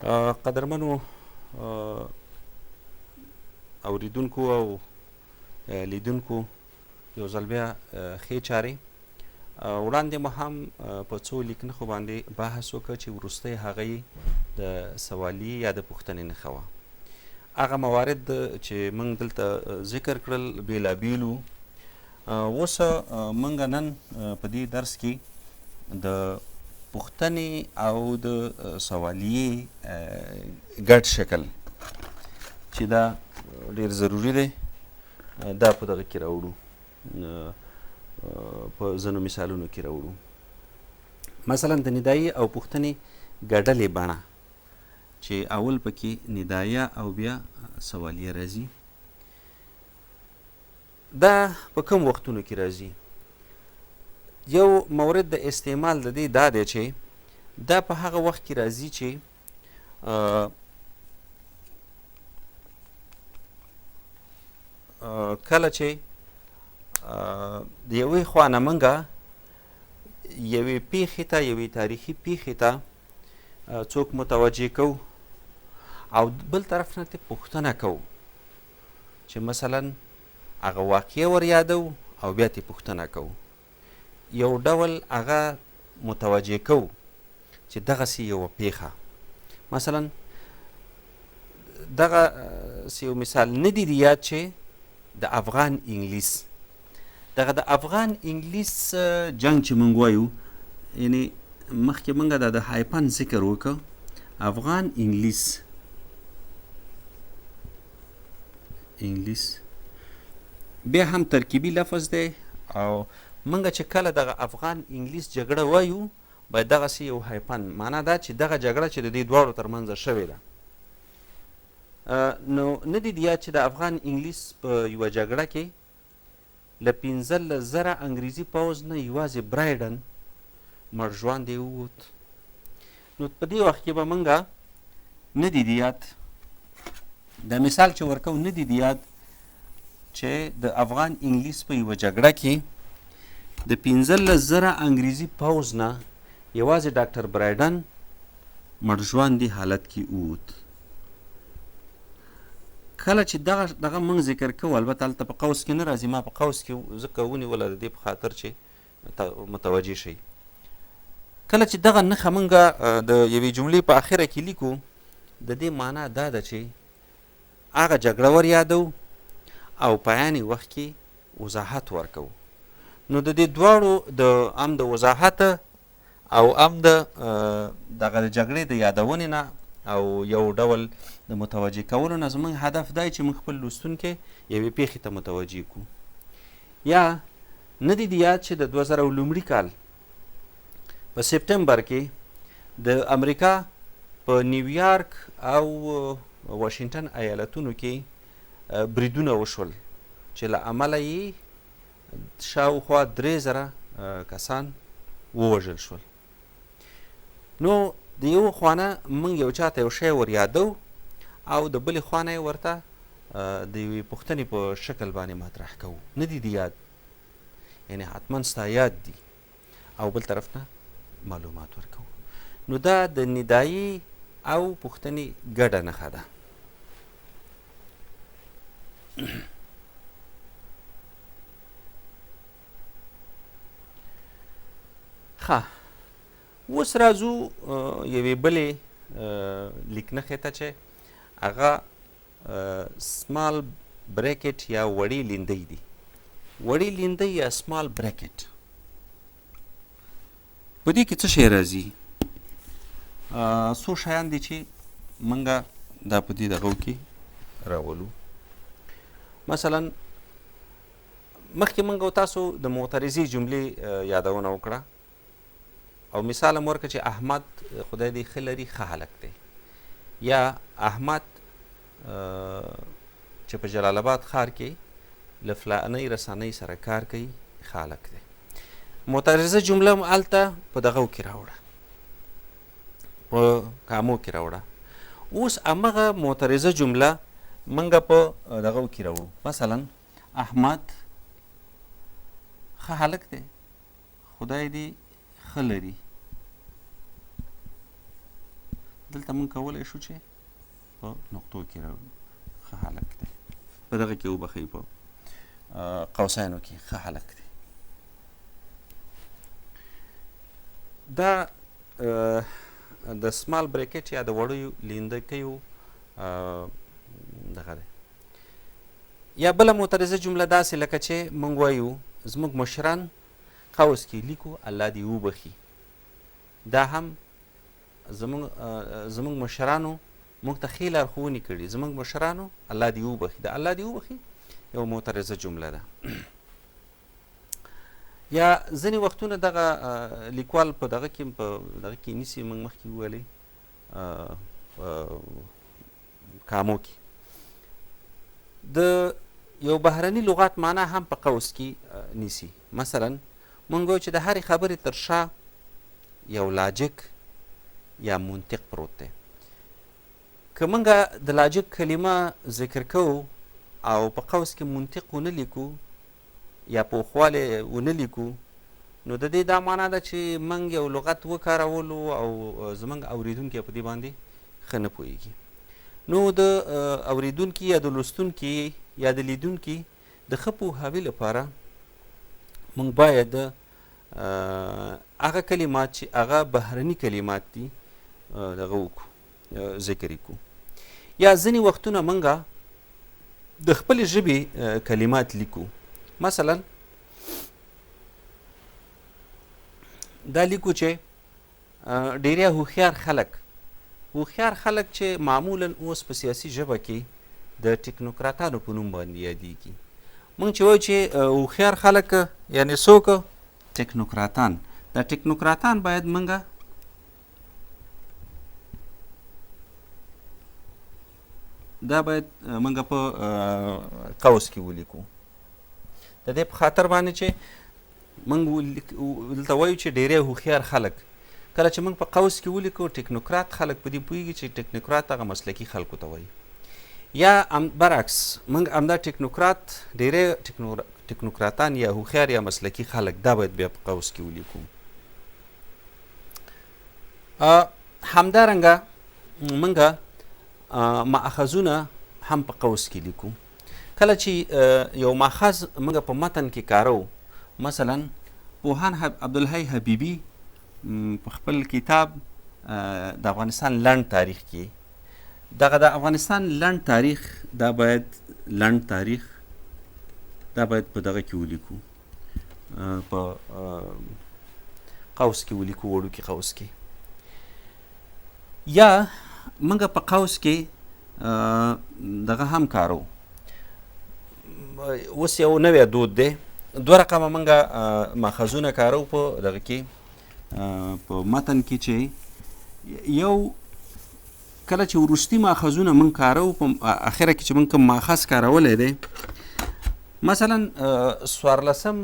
قدرمنو اوریدونکو او لیدونکو یو ځل بیا ښې چارې. وړاندې مو هم په څو لیکنښو باندې بحث وکړ چې وروستی هغه یې د سوالیې یا د پوښتنې نښه وه. هغه موارد چې موږ دلته ذکر کړل بېلابېل وو. اوس موږ نن په دې درس کې د پوښتنې او د سوالیې ګډ شکل چې دا ډېر ضروري دی دا په دغه کې راوړو، په ځینو مثالونو کې راوړو. مثلا د ندایي او پوښتنې ګډلې بڼه چې اول پکې ندایه او بیا سوالیه راځي. دا په کوم وختونو کې راځي؟ یو مورد د استعمال د دې دا دی چې دا په هغه وخت کې راځي چې کله چې د یوې خوا نه موږ یوې پیښې ته، یوې تاریخي پیښې ته څوک متوجه کوو او بل طرف نه ترې پوښتنه کوو چې مثلا هغه واقعه ور یادو او بیا ترې پوښتنه کوو. یو ډول هغه متوجه کوو چې دغسې یوه پیښه، مثلا دغه یو مثال نه دی یاد چې د افغان انګلیس، دغه د افغان انګلیس جنگ چې موږ وایو، یعنې مخکې موږ د هایپن ذکر وکړ، افغان انګلیس بیا هم ترکیبي لفظ دی او موږ چې کله دغه افغان انګلیس جګړه وایو باید دغسې یو هایپن، معنا دا چې دغه جګړه چې د دې دواړو ترمنځ شوې ده. نو نه دي یاد چې د افغان انګلیس په یوه جګړه کې له 15,000 انګریزي پوځ نه یوازې برایډن مړ ژوندی ووت. نو په دې وخت کې به موږ نه دي یاد، د مثال چې ورکوو نه دي یاد چې د افغان انګلیس په یوه جګړه کې د 15,000 انګریزي پوځ نه یوازې ډاکټر برایډن مړ ژوندي حالت کې ووت. کله چې دغه موږ ذکر کوو، البته هلته په قوس کې نه راځي، ما په قوس کې ځکه ونیوله د دې په خاطر چې متوجه شئ. کله چې دغه نښه موږ د یوې جملې په اخره کې لیکو، د دې معنا دا ده چې هغه جګړه ور یادو او په عین وخت کې وضاحت ورکوو. نو د دې دواړو هم د وضاحت او هم دغه جګړې د یادونې نه او یو ډول د متوجه کولو نه زموږ هدف دی چې موږ خپل لوستونکي یوې پیښې ته متوجه کړو. یا نه دي یاد چې د 2000 لومړي کال په سپټمبر کې د امریکا په نیویارک او واشنګټن ایالتونو کې بریدونه وشول چې له امله یې شاوخوا 3000 کسان ووژل شول. نو د یو خوانه موږ یو چاته یو شی ور یادو او د بلې خوا نه یې ورته د یوې پوښتنې په شکل باندې مطرح کوو. نه دي یاد، یعنې حتما ستا یاد دي، او بل طرف نه معلومات ورکوو. نو دا د ندایي او پوښتنې ګډه نښه ده. ښه، اوس راځو یوې بلې لیکنښې ته چې هغه سمال بریکټ یا وړې لیندۍ دي. وړې لیندۍ یا سمال بریکټ، په دې کې څه شی راځي؟ څو شیان دي چې موږ دا په دې دغو کې راولو. مثلا مخکې موږ تاسو د معترضې جملې یادونه وکړه او مثال هم ورکړه چې احمد خدای دې ښه لري ښه هلک دی، یا احمد چې په جلال آباد ښار کې له فلانۍ رسنۍ سره کار کوي ښه هلک دی. معترضه جمله هم هلته په دغو کې راوړه، په کامو کې راوړه. اوس همغه معترضه جمله موږ په دغو کې راوړو. مثلا احمد ښه هلک دی، خدای دې ښه لري. دلته موږ کولی شو چې په نقطو کې راوړو. ښه هلک دی، په دغه کې وبښئ، په قوسینو کې ښه هلک دی. دا د سمال بریکټ یا د وړیو لیندکیو دغه دی. یا بله معترضه جمله داسې لکه چې موږ وایو زموږ مشران قوس کې لیکو الله دې وبخي. دا هم زموږ مشرانو موږ ته ښې لارښوونې کړي. زموږ مشرانو الله دې وبخي، د الله دې وبخي یو معترضه جمله ده. یا ځینې وختونه دغه لیکوال په دغه کې نیسي، موږ مخکې وویلې کامو کې د یو بهرني لغات معنا هم په قوس کې نیسي. مثلا موږ وایو چې د هرې خبرې تر شا یو لاجک یا منطق پروت دی. که موږ د لاجک کلمه ذکر کوو او په قوس کې منطق ونه لیکو یا پوخوالی ونه لیکو، نو د دې دا معنا ده چې موږ یو لغت وکارولو او زموږ اوریدونکي په دې باندې ښه نه پوهېږي. نو د اوریدونکي یا د لوستونکي یا د لیدونکي د ښه پوهاوي لپاره موږ باید هغه کلمات چې هغه بهرني کلمات دي دغه وکړو، ذکر یې کړو. یا ځینې وختونه موږ د خپلې ژبې کلمات لیکو. مثلا دا لیکو چې ډیری هوښیار خلک چې معمولا اوس په سیاسي ژبه کې د ټکنوکراتانو په نوم باندې یادېږي. موږ چې وایو چې هوښیار خلک یعنې څوک؟ ټکنوکراتان. دا ټکنوکراتان باید موږ په قوس کې ولیکو. د دې په خاطر باندې چې موږ دلته وایو چې ډیری هوښیار خلک، کله چې موږ په قوس کې ولیکو ټکنوکرات خلک په دې پوهېږي چې ټکنوکرات هغه مسلکي خلکو ته وایي. یا برعکس موږ همدا ډیری ټکنوکراتان یا هوښیار یا مسلکي خلک، دا باید بیا په قوس کې ولیکو. همدارنګه موږ ماخذونه هم په قوس کې لیکو. کله چې یو ماخذ موږ په متن کې کارو، مثلا پوهان عبدالحی حبیبي په خپل کتاب د افغانستان لنډ تاریخ کې دغه د افغانستان لنډ تاریخ دا باید په دغه کې ولیکو، په قوس کې ولیکو، وړوکي قوس کې. یا موږ په قوس کې دغه هم کارو. اوس یو نوی دود دی، 2 رقمه موږ ماخذونه کارو په دغه کې په متن کې، چې یو کله چې وروستي ماخذونه موږ کارو په اخره کې چې موږ کوم ماخذ کارولی دی، مثلا 14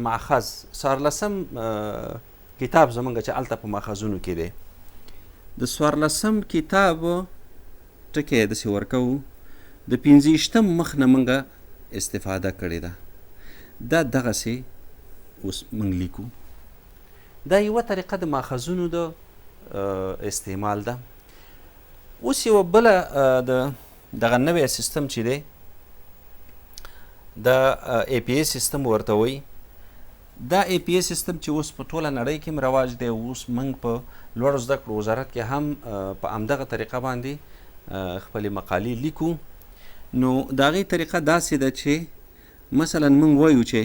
ماخذ 14 کتاب زموږ چې هلته په ماخذونو کې دی، د 14 کتاب ټکی داسې ورکوو، د 15 مخ نه موږ استفاده کړې ده. دا دغسې اوس موږ لیکو. دا یوه طریقه د ماخذونو د استعمال ده. اوس یوه بله دغه نوی سیستم چې دی د APA سیستم ورته وایي. دا APA سیستم چې اوس په ټوله نړۍ کې رواج دی، اوس موږ په لوړو زده کړو وزارت کې هم په همدغه طریقه باندې خپلې مقالې لیکو. نو د هغې طریقه داسې ده چې مثلا موږ وایو چې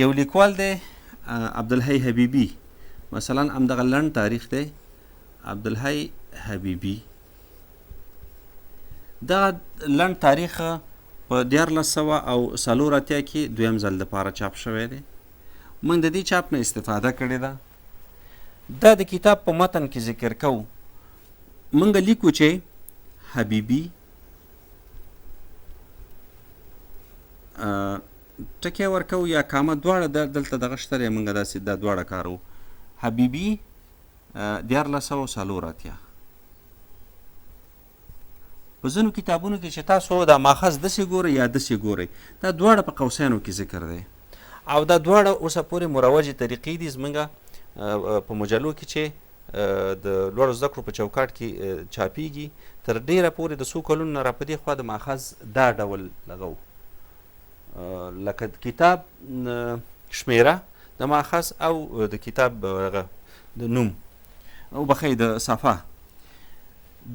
یو لیکوال دی عبدالحی حبیبي، مثلا همدغه لنډ تاریخ دی عبدالحی حبیبي. دغه لنډ تاریخ په 1480 کې 2م ځل دپاره چاپ شوی دی. موږ د دې چاپ نه استفاده کړې ده. دا د کتاب په متن کې ذکر کوو. موږ لیکو چې حبیبي ټکی ورکوو یا کامه، دواړه دلته دغه شته دی، موږ داسې دا دواړه کارو. حبیبي 1440. په ځینو کتابونو کې چې تاسو دا ماخذ داسې ګورئ یا داسې ګورئ، دا دواړه په قوسینو کې ذکر دی، او دا دواړه اوسه پورې مروجې طریقې دي زموږ په مجلو کې چې د لوړو زده کړو په چوکاټ کې چاپیږي تر ډیره پورې د څو کلونو نه را په دې خوا د ماخذ دا ډول لغه و لکه کتاب شمیره د ماخذ او د کتاب هغه د نوم او بخی د صفحه.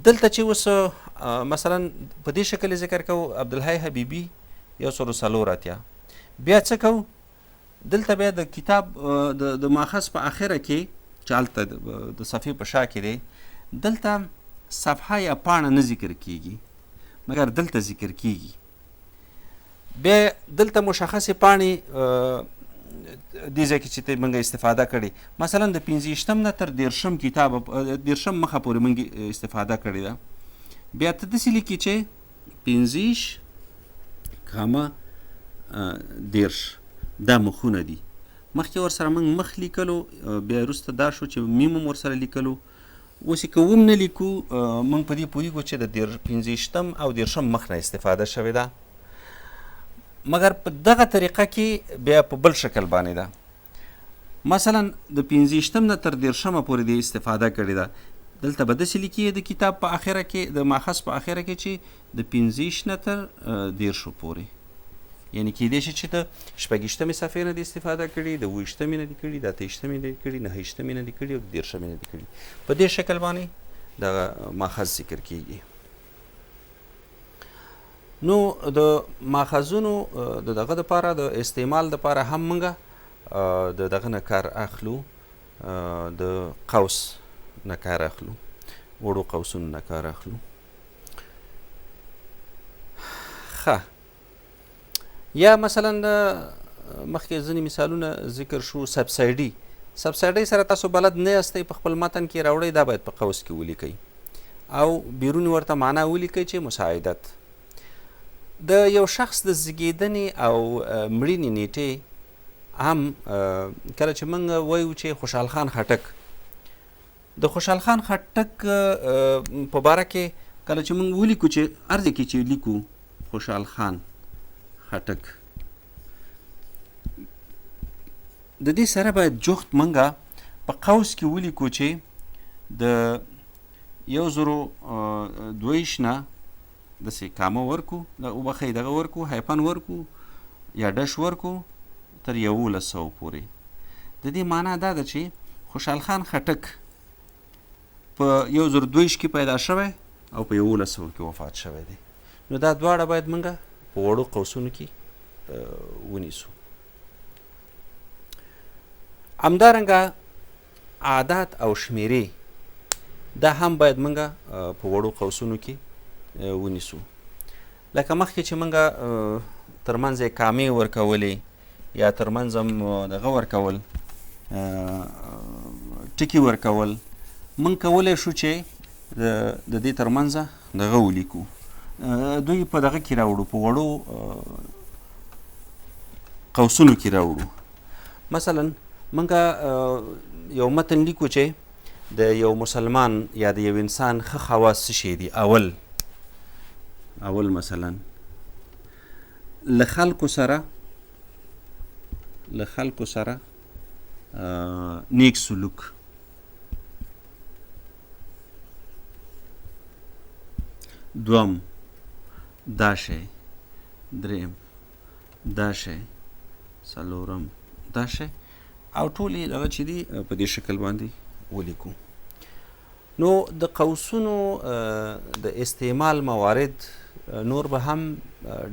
دلته چې اوس مثلا په دې شکل ذکر کوو عبدالحی حبیبي 104 بیا څه کوو دلته بیا د کتاب د ماخذ په اخره کې چې هلته د صفحې په شا کې دی دلته صفحه یا پاڼه نه ذکر کیږي مګر دلته ذکر کیږي. بیا دلته مشخصې پاڼې دې ځای کې چې ته موږ استفاده کړې مثلا د 15 نه تر 13 کتاب 13 مخه پورې موږ استفاده کړې ده. بیا ته داسې لیکي چې 15 کامه 13 دا مخونه دي. مخکې ورسره موږ مخ لیکلو بیا وروسته دا شو چې میم هم ورسره لیکلو. اوس که هم نه لیکو موږ په دې پوهېږو چې د 15 او 13 مخ نه استفاده شوې ده مګر په دغه طریقه کې بیا په بل شکل باندې ده. مثلا د 15 نه تر 13 پورې د استفاده کړې ده. دلته به داسې لیکي د کتاب په اخره کې د ماخذ په اخره کې چې د 15 نه تر 13 پورې یعنی کېدای شي چې د 26مې صفحې نه د استفاده کړي د 28مې نه دي کړي د 28مې نه دي کړي 29مې نه دي کړي او د 13مې نه دي کړي. په دې شکل باندې د ماخذ ذکر کېږي. نو د ماخذونو د دغه دپاره د استعمال دپاره هم موږ د دغه نه کار اخلو د قوس نه کار اخلو وړو قوسونو نه کار اخلو. ښه یا مثلا مخکې ځینې مثالونه ذکر شو سبسایډي سره تاسو بلد نه یاستئ په خپل متن کې راوړئ دا باید په قوس کې ولیکئ او بیرون ورته معنا ولیکئ چې مساعدت. د یو شخص د زیږیدنې او مړینې نیټې هم کله چې موږ وایو چې خوشحال خان خټک د خوشحال خان خټک په باره کې کله چې موږ ولیکو چې هر ځای کې چې لیکو خوشحال خان خټک د دې سره باید جفت موږ په قوس کې ولیکو چې د 1022 نه داسې کامه ورکو وبخئ دغه ورکو هایفن ورکو یا ډش ورکو تر 1100 پورې. د دې معنا دا ده چې خوشحال خان خټک په 1022 کې پیدا شوی او په 1100 کې وفات شوی دی. نو دا دواړه باید موږ په وړو قوسونو کې ونیسو. همدارنګه عادات او شمیرې دا هم باید موږ په وړو قوسونو کې ونیسو. لکه مخکې چې موږ ترمنځ یې کامې ورکولې یا ترمنځ هم دغه ورکول ټکي ورکول موږ کولی شو چې د دې ترمنځه دغه ولیکو دوی په دغه کې راوړو په وړو قوسونو کې راوړو. مثلا موږ یو متن لیکو چې د یو مسلمان یا د یو انسان ښه خواص څه شی دي. اول مثلا له خلکو سره نیک سلوک. دوم دا شی. دریم دا شی. څلورم دا شی او ټولې دغه چې دي په دې شکل باندې ولیکو. نو د قوسونو د استعمال موارد نور به هم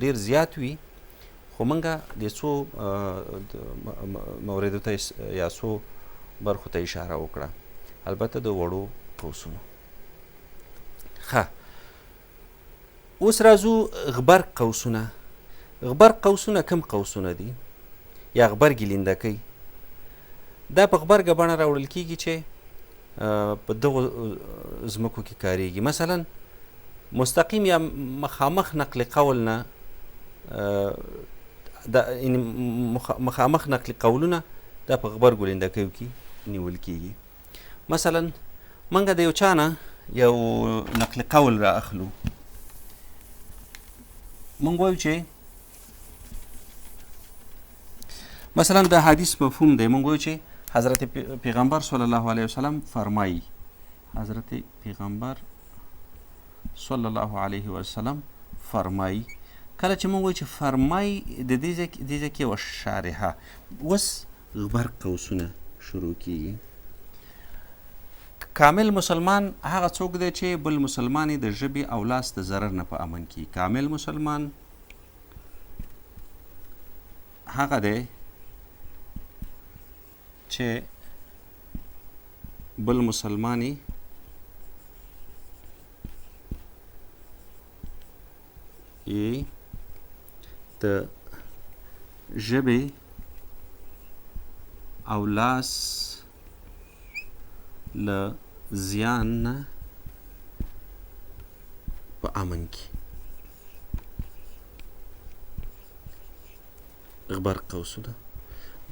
ډیر زیات وي خو موږ د څو موردو ته یا څو برخو ته اشاره وکړه البته د وړو قوسونو. ښه اوس راځو غبرګ قوسونه. غبرګ قوسونه کوم قوسونه دي یا غبرګې لیندکۍ؟ دا په غبرګه بڼه راوړل کیږي چې په دغو ځمکو کې کاریږي. مثلا مستقیم یا مخامخ نقل قول نه مخامخ نقل قولونه دا په غبرګو لیندکیو کې نیول کیږي. مثلا موږ د یو چا نه یو نقل قول را اخلو. موږ وایو چې مثلا د حدیث مفهوم دی. موږ وایو چې حضرت پیغمبر صلی الله علیه وسلم فرمایي، حضرت پیغمبر صلی الله علیه وسلم فرمایي. کله چې موږ وایو چې فرمایي د دې ځای کې یوه شارحه، اوس غبرګ قوسونه شروع کیږي. کامل مسلمان هغه څوک دی چې بل مسلمان د ژبې او لاس د ضرر نه په امن کي. کامل مسلمان هغه دی چې بل مسلمانی د ژبې او لاس له زیان نه په امن کې. غبرګ قوسونه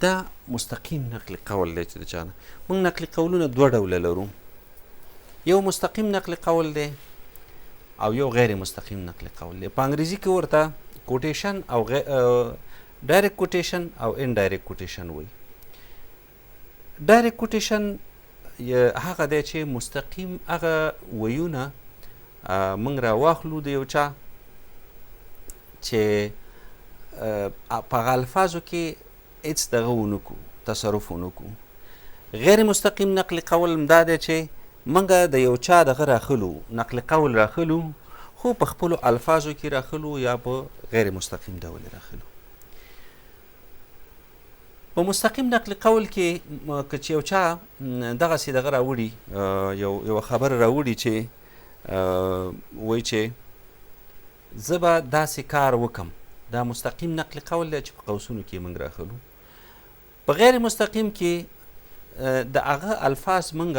دا مستقیم نقل قول دی چې د چا نه. موږ نقل قولونه دوه ډوله لرو، یو مستقیم نقل قول دی او یو غیر مستقیم نقل قول دی. په انګریزي کې ورته کوټیشن او ډایرکټ کوټیشن او انډایرکټ کوټیشن وایي. ډایرکټ کوټیشن هغه دی چې مستقیم هغه ویونه موږ راواخلو د یو چا چې په هغه الفاظو کې هیڅ دغه ونه کړو، تصرف ونه کړو. غیر مستقیم نقل قول دا دی چې موږ د یو چا دغه راخلو، نقل قول راخلو، خو په خپلو الفاظو کې راخلو یا په غیر مستقیم ډول راخلو. په مستقیم نقل قول کې که چې یو چا دغسې دغه راوړي، یوه خبره راوړي چې وایي چې زه به داسې کار وکم، دا مستقیم نقل قول دی چې په قوسونو کې موږ راخلو. په غیر مستقیم کې د هغه الفاظ موږ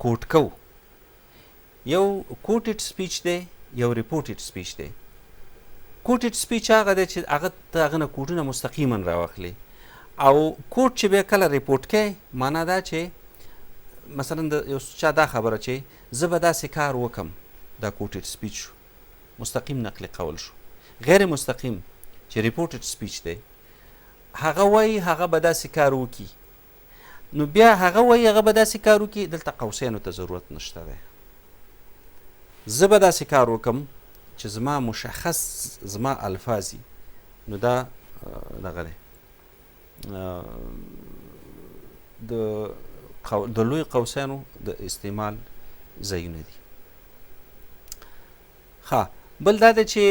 کوټ کوو. یو کوټډ سپیچ دی، یو ریپورټډ سپیچ دی. کوټډ سپیچ هغه دی چې هغه ته هغه نه کوټونه مستقیما راواخلي، او کوټ چې بیا کله ریپورټ کوي معنا دا چې مثلا د یو چا دا خبره چې زه به داسې کار وکم، دا کوټډ سپیچ شو، مستقیم نقل قول شو. غیر مستقیم چې ریپورټډ سپیچ دی، هغه وایي هغه به داسې کار وکړي، نو بیا هغه وایي هغه به داسې کار وکړي، دلته قوسینو ته ضرورت نشته دی. زه به داسې کار وکم چې زما مشخص زما الفاظي، نو دا دغه دی د لوی قوسینو د استعمال ځایونه دي. ښه، بل دا دی چې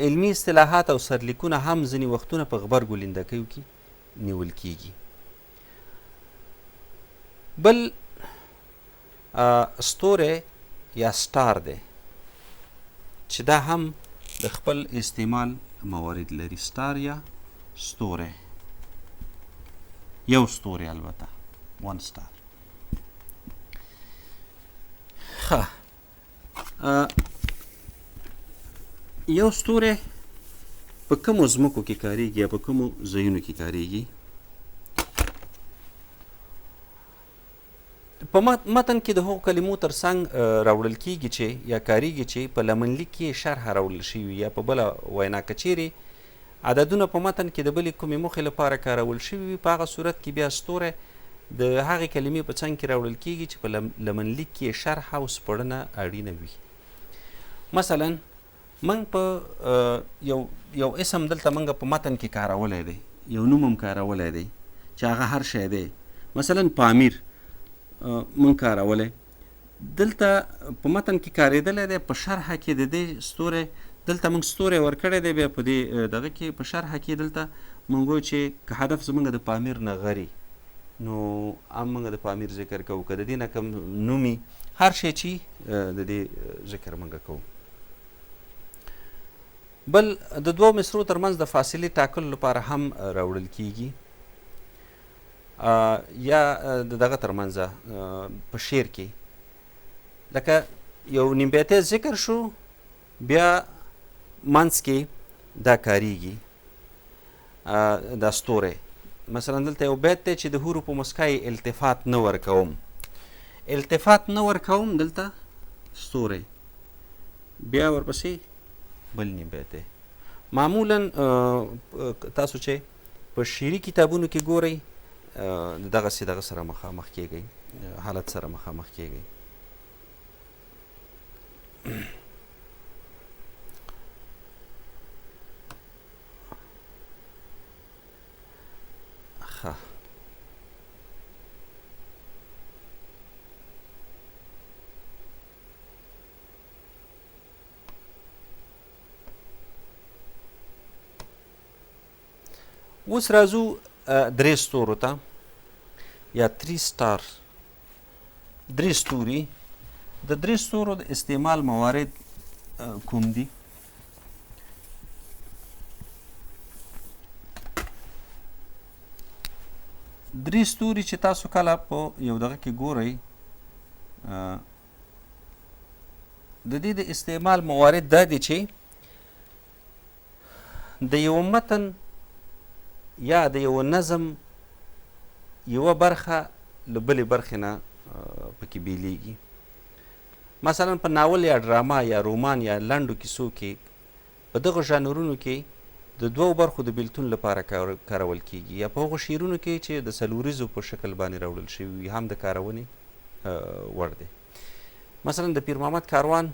علمي اصطلاحات او سرلیکونه هم ځینې وختونه په غبرګو لیندکیو کې نیول کیږي. بل ستوری یا سټار دی چې دا هم د خپل استعمال موارد لري. سټار یا ستوری، یو ستوری البته، ون سټار. ښه، یو ستوری په کومو ځمکو کې کاریږي یا په کومو ځایونو کې کاریږي؟ په متن کې د هغو کلمو ترڅنګ راوړل کیږي چې یا کاریږي چې په لمنلیک کې شرحه راوړل شوي، یا په بله وینا که چیرې عددونه په متن کې د بلې کومې موخې لپاره کارول شوي وي، په هغه صورت کې بیا ستوری د هغې کلمې په څنګ کې راوړل کیږي چې په لمنلیک کې شرحه او سپړنه اړینه وي. مثلا موږ په یو اسم دلته موږ په متن کې کارولی دی، یو نوم هم کارولی دی چې هغه هر شی دی. مثلا پامیر موږ کارولی، دلته په متن کې کارېدلی دی، په شرحه کې د دې ستوری دلته موږ ستوری ورکړی دی، بیا په دې دغه کې په شرحه کې دلته موږ وایو چې که هدف زموږ د پامیر نه غري، نو هم موږ د پامیر ذکر کوو، که د دې نه کم نومي هر شی چې د دې ذکر موږ کوو. بل د دوو مصرو ترمنځ د فاصلې ټاکلو لپاره هم راوړل کیږي، یا د دغه ترمنځه په شعر کې لکه یو نیمبیتی ذکر شو، بیا منځ کې دا کاریږي دا ستوری. مثلا دلته یو بیت دی چې د حورو په مسکای التفات نه ورکوم، التفات نه ورکوم، دلته ستوری، بیا ورپسې بل نیمبیت دی. معمولا تاسو چې په شعري کتابونو کې ګورئ د دغسې دغه سره مخامخ کیږئ، حالت سره مخامخ کیږئ. ښه اوس راځو درې ستورو ته یا 3 سټار. درې ستوري، د درې ستورو د استعمال موارد کوم دي؟ درې ستوري چې تاسو کله په یو دغه کې ګورئ، د دې د استعمال موارد دا دي چې د یو متن یا د یو نظم یوه برخه له بلې برخې نه پکې بیلیږي. مثلا په ناول یا ډراما یا رومان یا لنډو کیسو کې په دغه ژانرونو کې د دوو برخو د بیلتون لپاره کارول کیږي، یا په هغو شعرونو کې چې د څلوریزو په شکل باندې راوړل شوي وي هم د کارونې وړ دی. مثلا د پیر محمد کاروان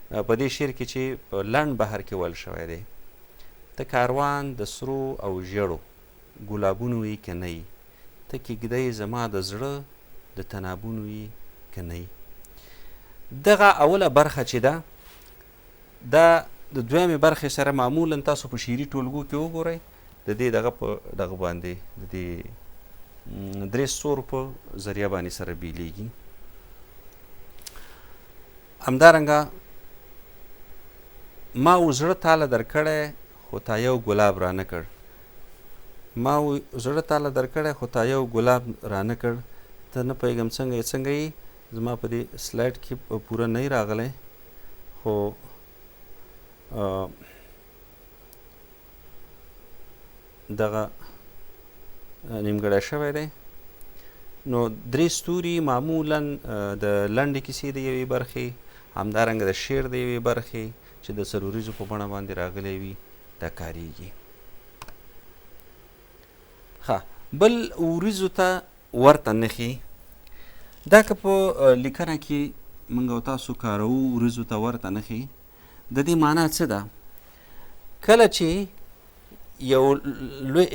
په دې شعر کې چې په لنډ بهر کې ویل شوی دی: ته کاروان د سرو او ژیړو ګلابونو یې که نه یې، ته کیږدۍ زما د زړه د تنابونو یې که نه یې. دغه اوله برخه چې ده دا د دویمې برخې سره معمولا تاسو په شعري ټولګو کې وګورئ د دې دغه په دغه باندې د دې درې ستورو په ذریعه باندې سره بیلیږي. همدارنګه ما و زړه تاله درکړی خو تا یو ګلاب را نه کړ، ما و زړه تاله درکړی خو تا یو ګلاب را نه کړ، ته نه پوهېږم څنګه یې زما په دې سلایډ کې پوره نه راغلی خو دغه نیمګړی شوی دی. نو درې ستوري معمولا د لنډې کیسې د یوې برخې، همدارنګه د شعر د یوې برخې چې د څلوریزو په بڼه باندې راغلی وي دا کاریږي. ښه، بل وریځو ته ورته نښې، دا که په لیکنه کې موږ او تاسو کاروو وریځو ته ورته نښې، د دې معنا څه ده؟ کله چې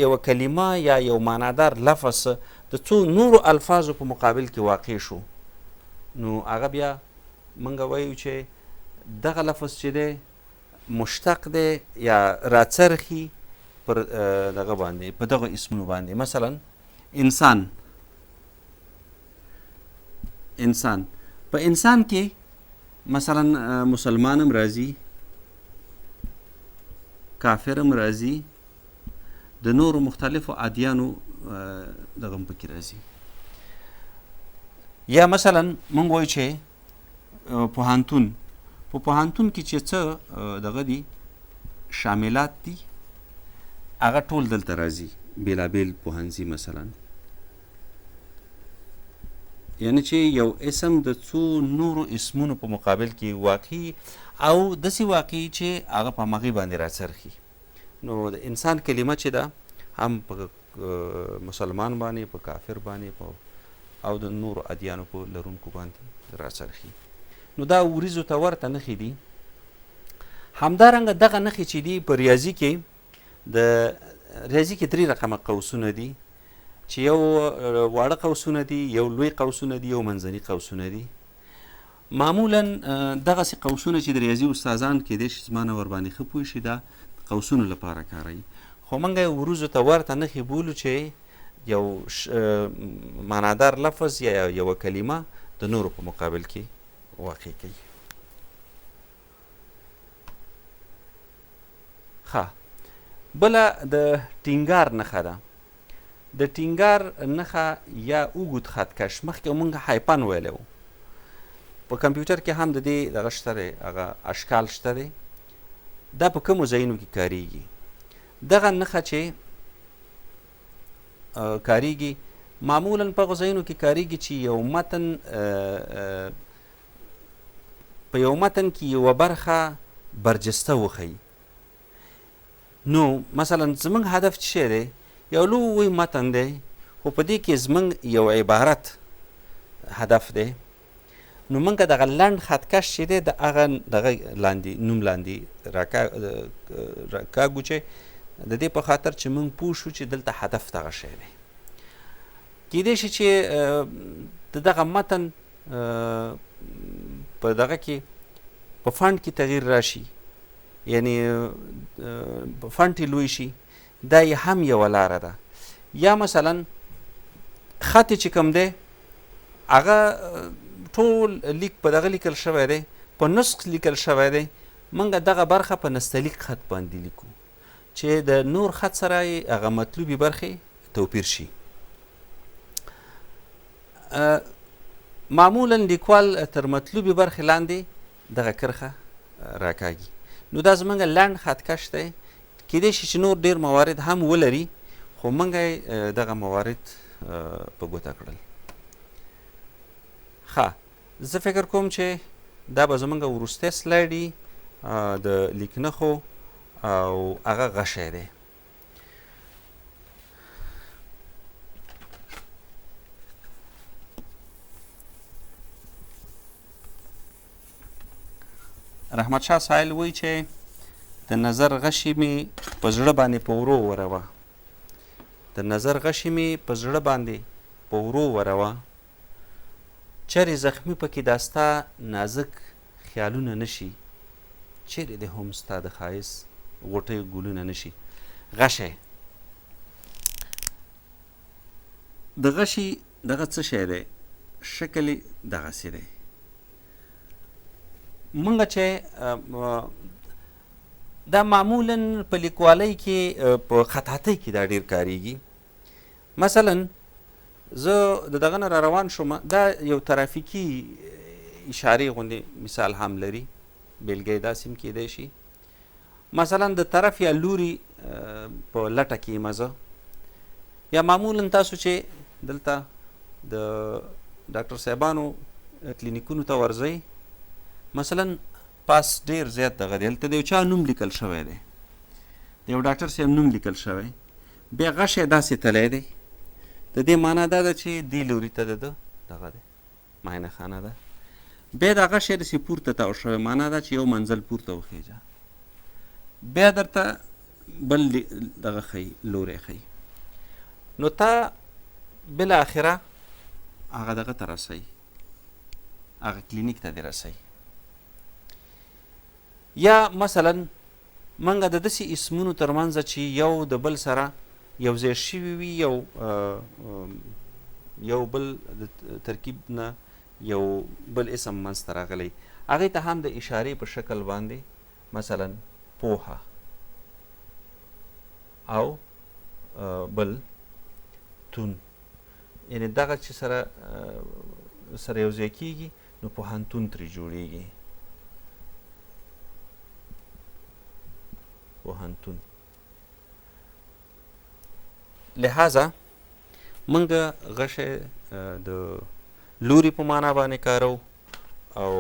یوه کلمه یا یو معنادار لفظ د څو نورو الفاظو په مقابل کې واقع شو، نو هغه بیا موږ وایو چې دغه لفظ چې دی مشتق دی یا راڅرخي پر دغه باندې په دغه اسمونو باندې. مثلا انسان په انسان کې مثلا مسلمان هم راځي، کافر هم راځي، د نورو مختلفو ادیانو دغه هم پکې راځي. یا مثلا موږ وایو چې پوهنتون، په پوهنتون کې چې څه دغه دي شاملات دي هغه ټول دلته راځي، بېلابېل پوهنځي مثلا. یعنی چې یو اسم د څو نورو اسمونو په مقابل کې واقعي او داسې واقعي چې هغه په همغې باندې راڅرخي. نو د انسان کلمه چې ده هم په مسلمان باندې، په کافر باندې او د نورو ادیانو په لرونکو باندې راڅرخي. نو دا وریځو ته ورته نښې دي. همدارنګه دغه نښې چې دي په ریاضي کې، د ریاضي کې 3 رقمه قوسونه دي چې یو واړه قوسونه دي، یو لوی قوسونه دي، یو منځني قوسونه دي. معمولا دغسې قوسونه چې د ریاضي استادان کیدای شي زما نه ورباندې ښه پوه شي دا قوسونو لپاره کاروي، خو موږ یې وروځو ته ورته نښې بولو چې یو معنادار لفظ یا یوه کلمه د نورو په مقابل کې واقع کوي. ښه، بله د ټینګار نښه ده. د ټینګار نښه یا اوږد خطکش، مخکې موږ هایپن ویلی و، په کمپیوټر کې هم د دې دغه شته دی، هغه اشکال شته دی. دا په کومو ځایونو کې کاریږي؟ دغه نښه چې کاریږي معمولا په هغو ځایونو کې کاریږي چې یو متن په یو متن کې یوه برخه برجسته وښیي. نو مثلا زموږ هدف څه شی دی؟ یو لوی متن دی خو په دې کې زموږ یو عبارت هدف دی. نو موږ دغه لنډ خطکش چې دی د هغه دغه لاندې نوم لاندې راکاږو چې د دې په خاطر چې موږ پوه شو چې دلته هدف دغه شی دی. کیدای شي چې د دغه متن په دغه کې په فنډ کې تغییر راشي، یعنی فنډ یې لوی شي، دا یې هم یوه لاره ده. یا مثلا خط چې کوم دی هغه ټول لیک په دغه لیکل شوی دی، په نسخ لیکل شوی دی، موږ دغه برخه په نستعلیق خط باندې لیکو چې د نور خط سره هغه مطلوبې برخې توپیر شي. معمولا لیکوال تر مطلوبې برخې لاندې دغه کرښه راکاږي. نو دا زموږ لنډ خطکش دی. کیدای شي چې نور ډیر موارد هم ولري، خو موږ دغه موارد په ګوته کړل. ښه، زه فکر کوم چې دا به زموږ وروستی سلایډ د لیکنښو او هغه غشی دی. رحمت شاه سایل وایي چې د نظر غشي مې په زړه باندې په ورو وروه، د نظر غشي مې په زړه باندې په ورو وروه، چرې زخمی پکې دا ستا نازک خیالونه نشي، چیرې د هم ستا د ښایست غوټیو ګلونه نشي. غشی د غشي دغه څه شی دی؟ شکل یې دغسې دی. مونږ چې دا معمولا په لیکوالۍ کې په خطاطۍ کې دا ډېر کاریږي. مثلا زه د دغه نه را روان شوم، دا یو ترافیکي اشارې غوندې مثال هم لري، بیلګه یې داسې هم کیدای شي. مثلا د طرف یا لوري په لټه کې یم زه، یا معمولا تاسو چې دلته د ډاکټر صاحبانو کلینیکونو ته ورځئ، مثلا پاس ډیر زیات دغه دی، هلته د یو چا نوم لیکل شوی دی، د یو ډاکټر صاحب نوم لیکل شوی، بیا غشی داسې تلی دی. د دې معنا دا ده چې دې لوري ته د ده دغه دی معاینه خانه ده. بیا د غشی داسې پورته تاو شوی، معنا ده چې یو منزل پورته وخیژه. بیا درته بل دغه ښیي، لوری ښیي. نو تا بالاخره هغه دغه ته رسوي، هغه کلینیک ته دې رسوي. یا مثلا منګه د داسې اسمونو ترمنځ چې یو د بل سره یو ځای شوي وي، یو بل د ترکیب نه یو بل اسم منځته راغلی، هغې ته هم د اشارې په شکل باندې مثلا پوهه او بل تون، یعنی دغه چې سره یو ځای کېږي نو پوهنتون ترې جوړېږي. پوهنتون. لہذا موږ غشی د لوري په معنا باندې کارو، او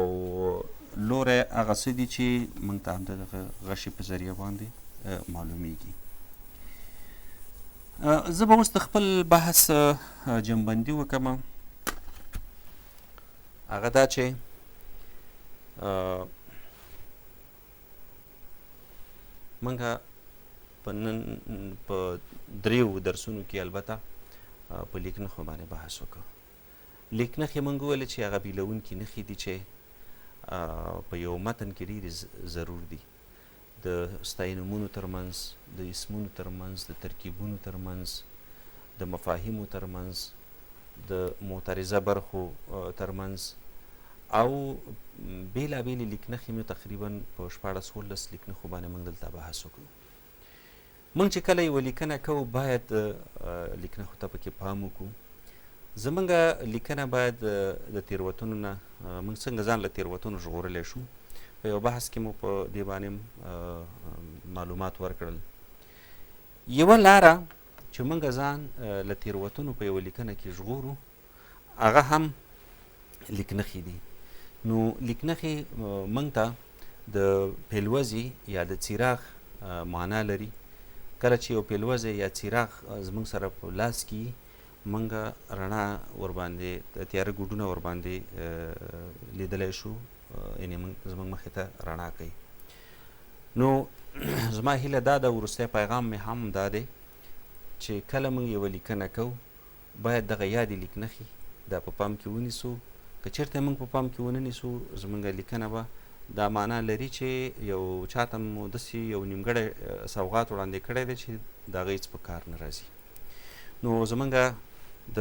لوری هغه څه دي چې موږ ته هم د غشي په ذریعه باندې معلومیږي. زه به اوس د خپل بحث جمبندي وکړم. هغه دا چې موږ په دریو درسونو کې البته په لیکنښو باندې بحث وکړو. لیکنښې موږ وویل چې هغه بیلونکي نښې دي چې په یو متن کې ډېرې ضرور دي، د ستاینومونو ترمنځ، د اسمونو ترمنځ، د ترکیبونو ترمنځ، د مفاهیمو ترمنځ، د معترضه برخو ترمنځ، او بېلابېلې لیکنښې مې تقریبا په 14-16 لیکنښو باندې موږ دلته بحث وکړو. موږ چې کله یوه لیکنه کوو باید لیکنښو ته پکې پام وکړو. زموږ لیکنه باید د تېروتنو نه، موږ څنګه ځان له تېروتنو ژغورلی شو، په یو بحث کې مو په دې باندې معلومات ورکړل. یوه لاره چې موږ ځان له تېروتنو په یوه لیکنه کې ژغورو هغه هم لیکنښې دي. نو لیکنښې موږ ته د پیلوزي یا د څراغ معنا لري. کله چې یو پیلوزی یا څراغ زموږ سره په لاس کې موږ رڼا ورباندې د تیاره ګوډونه ورباندې لیدلی شو، یعنې زموږ مخې ته رڼا کوي. نو زما هیله دا ده، وروستی پیغام مې هم دا دی چې کله موږ یوه لیکنه کوو باید دغه یادې لیکنښې دا په پام کې ونیسو. که چېرته موږ په پام کې ونه نیسو زموږ لیکنه به دا معنا لري چې یو چاته مو داسې یو نیمګړی سوغات وړاندې کړی دی چې د هغه هېڅ په کار نه راځي. نو زموږ د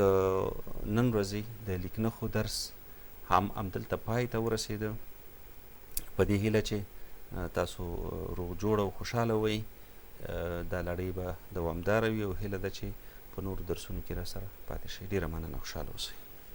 نن ورځې د لیکنښو درس هم همدلته پای ته ورسېده، په دې هیله چې تاسو روغ جوړ او خوشحاله وئ. دا لړۍ به دوامداره وي او هیله ده چې په نورو درسونو کې را سره پاتې شئ. ډېره مننه، خوشحاله اوسئ.